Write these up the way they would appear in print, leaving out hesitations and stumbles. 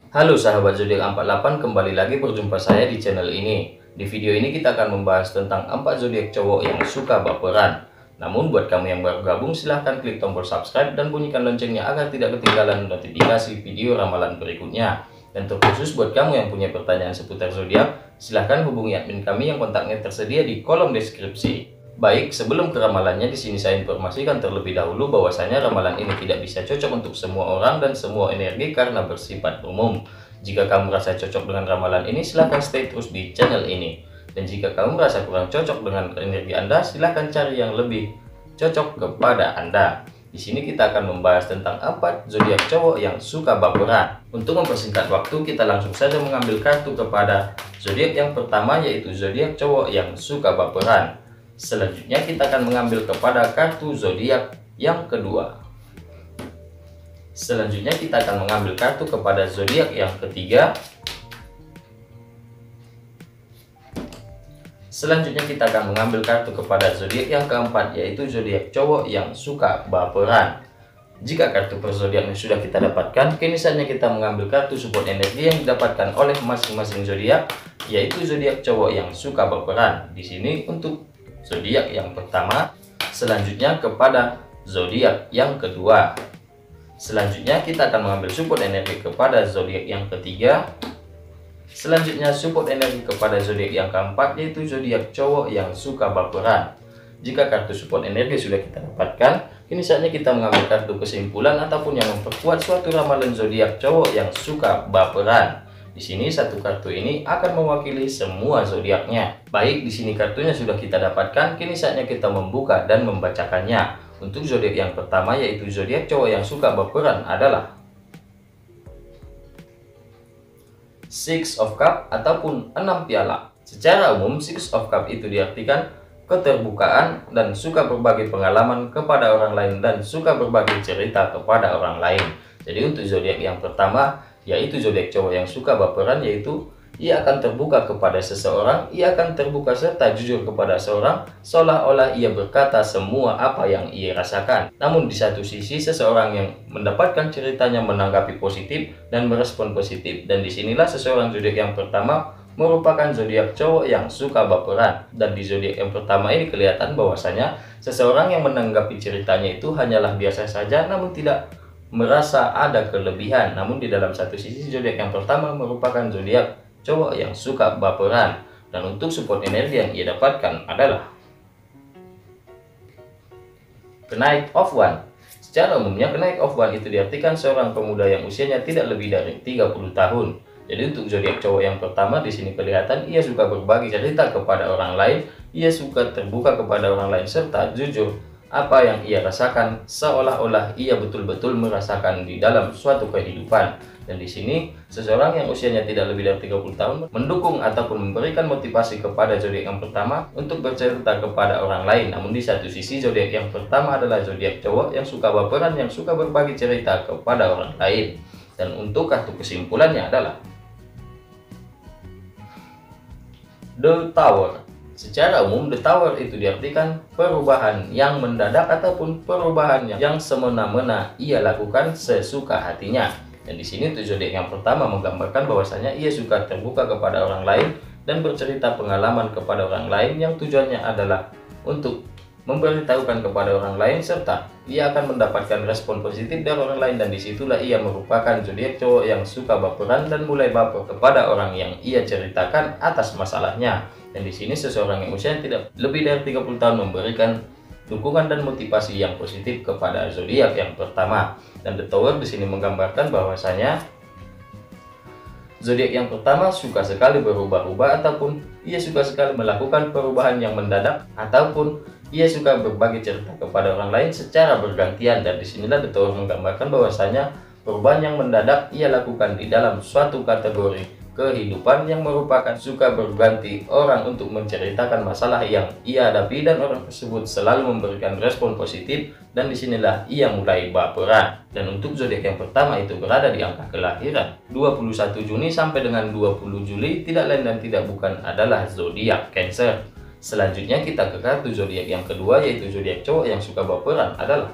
Halo sahabat zodiak 48, kembali lagi berjumpa saya di channel ini. Di video ini kita akan membahas tentang 4 zodiak cowok yang suka baperan. Namun buat kamu yang baru gabung, silahkan klik tombol subscribe dan bunyikan loncengnya agar tidak ketinggalan notifikasi video ramalan berikutnya. Dan terkhusus buat kamu yang punya pertanyaan seputar zodiak, silahkan hubungi admin kami yang kontaknya tersedia di kolom deskripsi. Baik, sebelum ke ramalannya, di sini saya informasikan terlebih dahulu bahwasanya ramalan ini tidak bisa cocok untuk semua orang dan semua energi karena bersifat umum. Jika kamu merasa cocok dengan ramalan ini, silahkan stay terus di channel ini. Dan jika kamu merasa kurang cocok dengan energi Anda, silahkan cari yang lebih cocok kepada Anda. Di sini kita akan membahas tentang 4 zodiak cowok yang suka baperan. Untuk mempersingkat waktu, kita langsung saja mengambil kartu kepada zodiak yang pertama, yaitu zodiak cowok yang suka baperan. Selanjutnya kita akan mengambil kepada kartu zodiak yang kedua. Selanjutnya kita akan mengambil kartu kepada zodiak yang ketiga. Selanjutnya kita akan mengambil kartu kepada zodiak yang keempat, yaitu zodiak cowok yang suka baperan. Jika kartu per zodiaknya sudah kita dapatkan, kini saatnya kita mengambil kartu support energi yang didapatkan oleh masing-masing zodiak, yaitu zodiak cowok yang suka baperan. Di sini untuk zodiak yang pertama, selanjutnya kepada zodiak yang kedua. Selanjutnya kita akan mengambil support energi kepada zodiak yang ketiga. Selanjutnya support energi kepada zodiak yang keempat, yaitu zodiak cowok yang suka baperan. Jika kartu support energi sudah kita dapatkan, kini saatnya kita mengambil kartu kesimpulan ataupun yang memperkuat suatu ramalan zodiak cowok yang suka baperan. Di sini satu kartu ini akan mewakili semua zodiaknya. Baik, di sini kartunya sudah kita dapatkan, kini saatnya kita membuka dan membacakannya. Untuk zodiak yang pertama, yaitu zodiak cowok yang suka baperan, adalah Six of Cup ataupun 6 piala. Secara umum, Six of Cup itu diartikan keterbukaan dan suka berbagi pengalaman kepada orang lain dan suka berbagi cerita kepada orang lain. Jadi untuk zodiak yang pertama, yaitu zodiak cowok yang suka baperan, yaitu ia akan terbuka kepada seseorang, ia akan terbuka serta jujur kepada seorang, seolah-olah ia berkata semua apa yang ia rasakan. Namun di satu sisi, seseorang yang mendapatkan ceritanya menanggapi positif dan merespon positif. Dan disinilah seseorang zodiak yang pertama merupakan zodiak cowok yang suka baperan. Dan di zodiak yang pertama ini kelihatan bahwasanya seseorang yang menanggapi ceritanya itu hanyalah biasa saja, namun tidak merasa ada kelebihan. Namun di dalam satu sisi, zodiak yang pertama merupakan zodiak cowok yang suka baperan. Dan untuk support energi yang ia dapatkan adalah Knight of Wands. Secara umumnya Knight of Wands itu diartikan seorang pemuda yang usianya tidak lebih dari 30 tahun. Jadi untuk zodiak cowok yang pertama di sini kelihatan ia suka berbagi cerita kepada orang lain, ia suka terbuka kepada orang lain serta jujur apa yang ia rasakan, seolah-olah ia betul-betul merasakan di dalam suatu kehidupan. Dan di sini seseorang yang usianya tidak lebih dari 30 tahun mendukung ataupun memberikan motivasi kepada zodiak yang pertama untuk bercerita kepada orang lain. Namun di satu sisi, zodiak yang pertama adalah zodiak cowok yang suka baperan, yang suka berbagi cerita kepada orang lain. Dan untuk kartu kesimpulannya adalah The Tower. Secara umum, The Tower itu diartikan perubahan yang mendadak ataupun perubahan yang semena-mena ia lakukan sesuka hatinya. Dan di sini tuh zodiak yang pertama menggambarkan bahwasanya ia suka terbuka kepada orang lain dan bercerita pengalaman kepada orang lain yang tujuannya adalah untuk memberitahukan kepada orang lain serta ia akan mendapatkan respon positif dari orang lain. Dan disitulah ia merupakan zodiak cowok yang suka baperan dan mulai baper kepada orang yang ia ceritakan atas masalahnya. Dan di sini seseorang yang usianya tidak lebih dari 30 tahun memberikan dukungan dan motivasi yang positif kepada zodiak yang pertama. Dan The Tower di sini menggambarkan bahwasanya zodiak yang pertama suka sekali berubah-ubah ataupun ia suka sekali melakukan perubahan yang mendadak ataupun ia suka berbagi cerita kepada orang lain secara bergantian. Dan disinilah The Tower menggambarkan bahwasanya perubahan yang mendadak ia lakukan di dalam suatu kategori kehidupan yang merupakan suka berganti orang untuk menceritakan masalah yang ia hadapi dan orang tersebut selalu memberikan respon positif. Dan disinilah ia mulai baperan. Dan untuk zodiak yang pertama itu berada di angka kelahiran 21 Juni sampai dengan 20 Juli, tidak lain dan tidak bukan adalah zodiak Cancer. Selanjutnya kita ke kartu zodiak yang kedua, yaitu zodiak cowok yang suka baperan adalah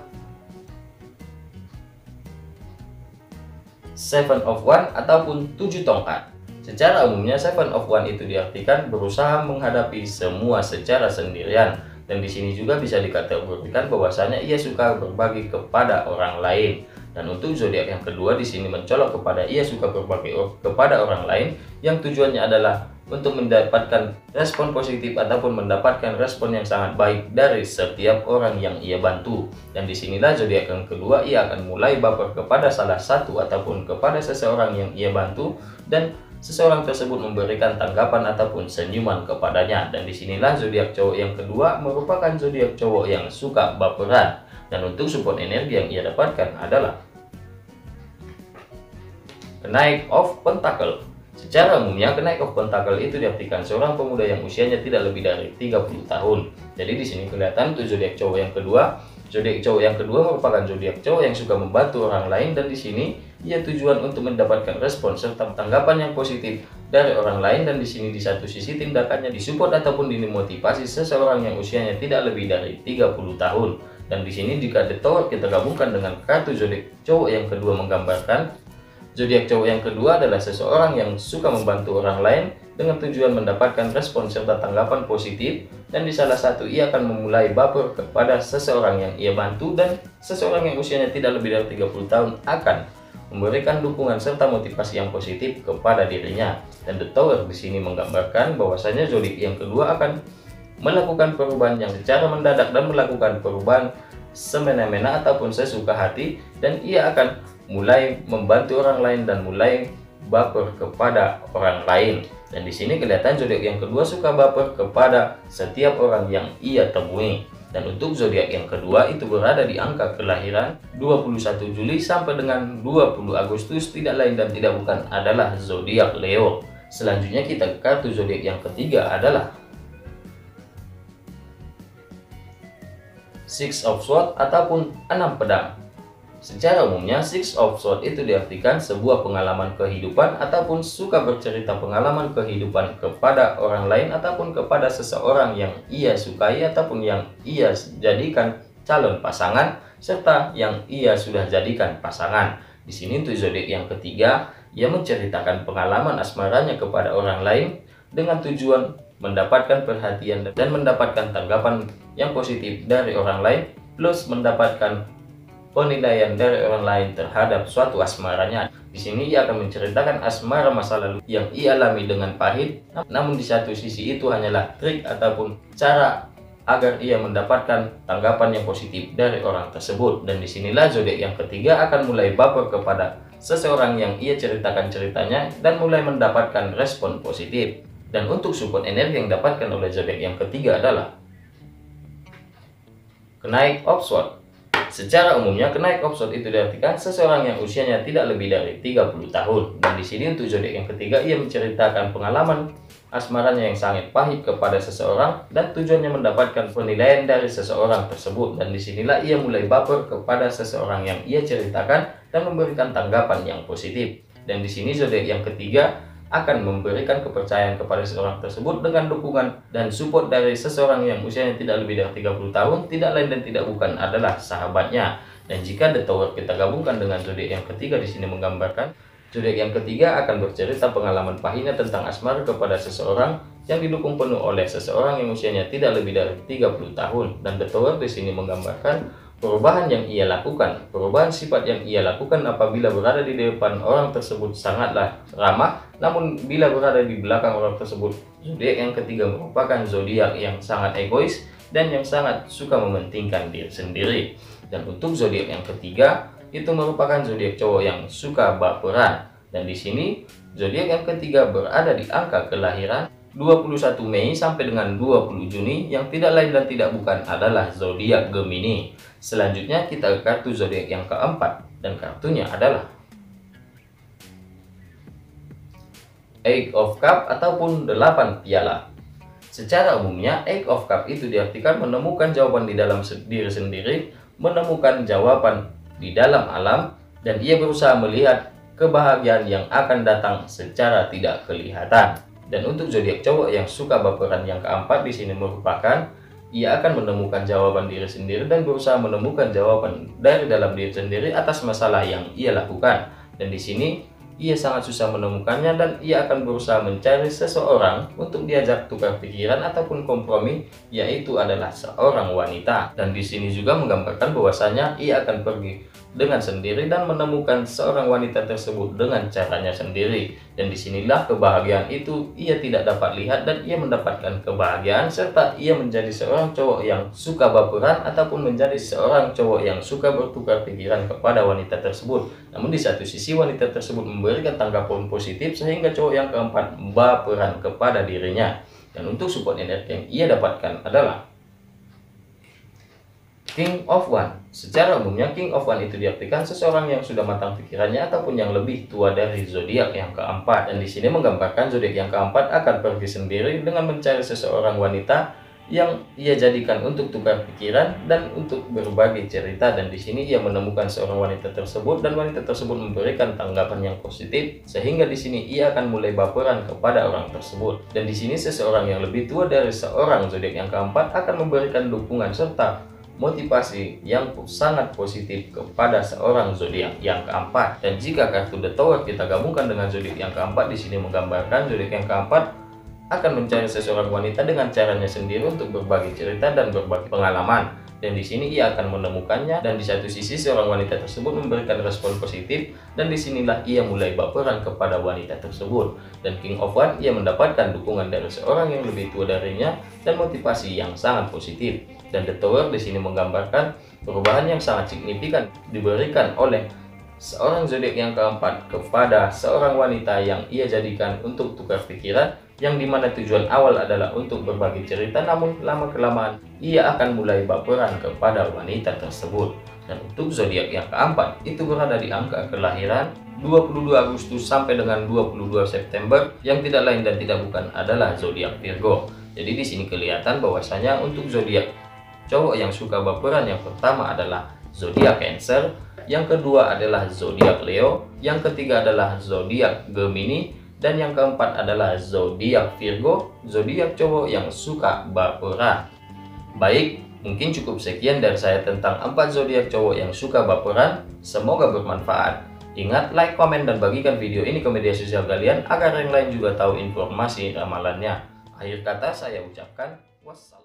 Seven of Wands ataupun 7 tongkat. Secara umumnya Seven of Wands itu diartikan berusaha menghadapi semua secara sendirian, dan di sini juga bisa dikategorikan bahwasanya ia suka berbagi kepada orang lain. Dan untuk zodiak yang kedua di sini mencolok kepada ia suka berbagi kepada orang lain, yang tujuannya adalah untuk mendapatkan respon positif ataupun mendapatkan respon yang sangat baik dari setiap orang yang ia bantu. Dan disinilah zodiak yang kedua ia akan mulai baper kepada salah satu ataupun kepada seseorang yang ia bantu, dan seseorang tersebut memberikan tanggapan ataupun senyuman kepadanya. Dan disinilah zodiak cowok yang kedua merupakan zodiak cowok yang suka baperan. Dan untuk support energi yang ia dapatkan adalah Knight of Pentacle. Secara umumnya Knight of Pentacle itu diartikan seorang pemuda yang usianya tidak lebih dari 30 tahun. Jadi di sini kelihatan tuh zodiak cowok yang kedua. Zodiak cowok yang kedua merupakan zodiak cowok yang suka membantu orang lain, dan di sini ia tujuan untuk mendapatkan respon serta tanggapan yang positif dari orang lain. Dan di sini di satu sisi tindakannya disupport ataupun dimotivasi seseorang yang usianya tidak lebih dari 30 tahun. Dan di sini jika The Tower kita gabungkan dengan kartu zodiak cowok yang kedua menggambarkan zodiak cowok yang kedua adalah seseorang yang suka membantu orang lain dengan tujuan mendapatkan respon serta tanggapan positif, dan di salah satu ia akan memulai baper kepada seseorang yang ia bantu, dan seseorang yang usianya tidak lebih dari 30 tahun akan memberikan dukungan serta motivasi yang positif kepada dirinya. Dan The Tower di sini menggambarkan bahwasanya zodiak yang kedua akan melakukan perubahan yang secara mendadak dan melakukan perubahan semena-mena ataupun sesuka hati, dan ia akan mulai membantu orang lain dan mulai baper kepada orang lain. Dan di sini kelihatan zodiak yang kedua suka baper kepada setiap orang yang ia temui. Dan untuk zodiak yang kedua itu berada di angka kelahiran 21 Juli sampai dengan 20 Agustus, tidak lain dan tidak bukan adalah zodiak Leo. Selanjutnya kita ke kartu zodiak yang ketiga adalah Six of Swords ataupun 6 pedang. Secara umumnya Six of Swords itu diartikan sebuah pengalaman kehidupan ataupun suka bercerita pengalaman kehidupan kepada orang lain ataupun kepada seseorang yang ia sukai ataupun yang ia jadikan calon pasangan serta yang ia sudah jadikan pasangan. Di sini untuk zodiak yang ketiga, ia menceritakan pengalaman asmaranya kepada orang lain dengan tujuan mendapatkan perhatian dan mendapatkan tanggapan yang positif dari orang lain, plus mendapatkan penilaian dari orang lain terhadap suatu asmaranya. Di sini ia akan menceritakan asmara masa lalu yang ia alami dengan pahit, namun di satu sisi itu hanyalah trik ataupun cara agar ia mendapatkan tanggapan yang positif dari orang tersebut. Dan disinilah zodiak yang ketiga akan mulai baper kepada seseorang yang ia ceritakan ceritanya dan mulai mendapatkan respon positif. Dan untuk support energi yang didapatkan oleh zodiak yang ketiga adalah Knight of Swords. Secara umumnya Knight of Swords itu diartikan seseorang yang usianya tidak lebih dari 30 tahun. Dan di sini untuk zodiak yang ketiga ia menceritakan pengalaman asmaranya yang sangat pahit kepada seseorang dan tujuannya mendapatkan penilaian dari seseorang tersebut. Dan disinilah ia mulai baper kepada seseorang yang ia ceritakan dan memberikan tanggapan yang positif. Dan di sini zodiak yang ketiga akan memberikan kepercayaan kepada seseorang tersebut dengan dukungan dan support dari seseorang yang usianya tidak lebih dari 30 tahun, tidak lain dan tidak bukan adalah sahabatnya. Dan jika The Tower kita gabungkan dengan zodiak yang ketiga di sini menggambarkan zodiak yang ketiga akan bercerita pengalaman pahitnya tentang asmara kepada seseorang yang didukung penuh oleh seseorang yang usianya tidak lebih dari 30 tahun. Dan The Tower di sini menggambarkan perubahan yang ia lakukan, perubahan sifat yang ia lakukan apabila berada di depan orang tersebut sangatlah ramah, namun bila berada di belakang orang tersebut, zodiak yang ketiga merupakan zodiak yang sangat egois dan yang sangat suka mementingkan diri sendiri. Dan untuk zodiak yang ketiga itu merupakan zodiak cowok yang suka baperan. Dan di sini zodiak yang ketiga berada di angka kelahiran 21 Mei sampai dengan 20 Juni yang tidak lain dan tidak bukan adalah zodiak Gemini. Selanjutnya kita ke kartu zodiak yang keempat dan kartunya adalah Eight of Cup ataupun 8 piala. Secara umumnya Eight of Cup itu diartikan menemukan jawaban di dalam diri sendiri, menemukan jawaban di dalam alam, dan ia berusaha melihat kebahagiaan yang akan datang secara tidak kelihatan. Dan untuk zodiak cowok yang suka baperan yang keempat di sini merupakan ia akan menemukan jawaban diri sendiri dan berusaha menemukan jawaban dari dalam diri sendiri atas masalah yang ia lakukan. Dan di sini ia sangat susah menemukannya dan ia akan berusaha mencari seseorang untuk diajak tukar pikiran ataupun kompromi, yaitu adalah seorang wanita. Dan di sini juga menggambarkan bahwasanya ia akan pergi dengan sendiri dan menemukan seorang wanita tersebut dengan caranya sendiri. Dan disinilah kebahagiaan itu ia tidak dapat lihat, dan ia mendapatkan kebahagiaan serta ia menjadi seorang cowok yang suka baperan ataupun menjadi seorang cowok yang suka bertukar pikiran kepada wanita tersebut. Namun di satu sisi wanita tersebut memberikan tanggapan positif sehingga cowok yang keempat baperan kepada dirinya. Dan untuk support energi yang ia dapatkan adalah King of One. Secara umumnya King of One itu diartikan seseorang yang sudah matang pikirannya ataupun yang lebih tua dari zodiak yang keempat. Dan di sini menggambarkan zodiak yang keempat akan pergi sendiri dengan mencari seseorang wanita yang ia jadikan untuk tukar pikiran dan untuk berbagi cerita. Dan di sini ia menemukan seorang wanita tersebut dan wanita tersebut memberikan tanggapan yang positif sehingga di sini ia akan mulai baperan kepada orang tersebut. Dan di sini seseorang yang lebih tua dari seorang zodiak yang keempat akan memberikan dukungan serta motivasi yang sangat positif kepada seorang zodiak yang keempat. Dan jika kartu The Tower kita gabungkan dengan zodiak yang keempat, di sini menggambarkan zodiak yang keempat akan mencari seseorang wanita dengan caranya sendiri untuk berbagi cerita dan berbagi pengalaman. Dan di sini ia akan menemukannya, dan di satu sisi seorang wanita tersebut memberikan respon positif, dan disinilah ia mulai baperan kepada wanita tersebut. Dan King of One ia mendapatkan dukungan dari seorang yang lebih tua darinya dan motivasi yang sangat positif. Dan The Tower di sini menggambarkan perubahan yang sangat signifikan diberikan oleh seorang zodiak yang keempat kepada seorang wanita yang ia jadikan untuk tukar pikiran, yang dimana tujuan awal adalah untuk berbagi cerita, namun lama-kelamaan ia akan mulai baperan kepada wanita tersebut. Dan untuk zodiak yang keempat itu berada di angka kelahiran 22 Agustus sampai dengan 22 September, yang tidak lain dan tidak bukan adalah zodiak Virgo. Jadi di sini kelihatan bahwasanya untuk zodiak cowok yang suka baperan yang pertama adalah zodiak Cancer, yang kedua adalah zodiak Leo, yang ketiga adalah zodiak Gemini, dan yang keempat adalah zodiak Virgo, zodiak cowok yang suka baperan. Baik, mungkin cukup sekian dari saya tentang 4 zodiak cowok yang suka baperan. Semoga bermanfaat. Ingat, like, komen, dan bagikan video ini ke media sosial kalian agar yang lain juga tahu informasi ramalannya. Akhir kata saya ucapkan wassalam.